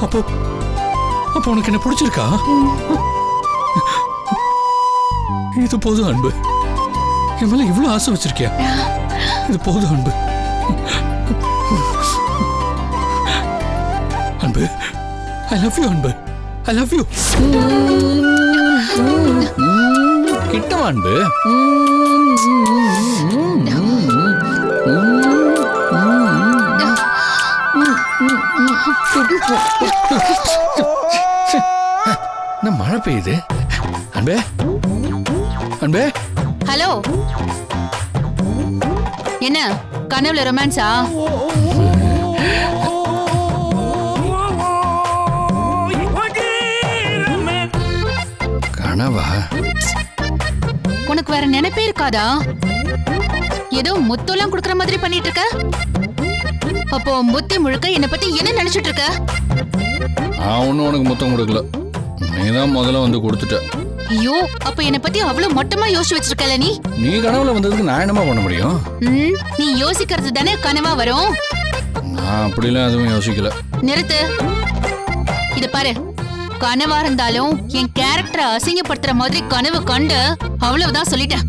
அப்போ அப்போ உனக்கு என்ன பிடிச்சிருக்கா? இது போதும் அன்பு. என் மேல இவ்வளவு ஆசை வச்சிருக்கியா? இது போதும் அன்பு. அன்பு, ஐ லவ் யூ அன்பு, ஐ லவ் யூ. கிட்டவா அன்பு. என்ன மழை பெய்யுது? அன்பே, அன்பே. ஹலோ, என்ன கனவுல ரொமான்ஸா? கனவா? உனக்கு வேற நினைப்பே இருக்காதா? ஏதோ முத்தெல்லாம் குடுக்கற மாதிரி பண்ணிட்டு இருக்க. அப்போ முத்தி முழுக்க என்ன பத்தி என்ன நினைச்சிட்டு இருக்க? நான் ஒன்னும் உனக்கு முத்தம் கொடுக்கல, நீதான் முதல்ல வந்து கொடுத்துட்ட. ஐயோ, அப்ப என்ன பத்தி அவ்வளவு மொட்டமா யோசிச்சு வச்சிருக்கல நீ? நீ கனவுல வந்ததுக்கு நான் என்னமா பண்ண முடியும்? நீ யோசிக்கிறது தானே கனவா வரும். நான் அப்படிலாம் எதுவும் யோசிக்கல. நிறுத்து. இத பாரு, கனவா இருந்தாலும் என் கேரக்டரை அசிங்கப்படுத்துற மாதிரி கனவு கண்டு அவ்வளவுதான் சொல்லிட்டேன்.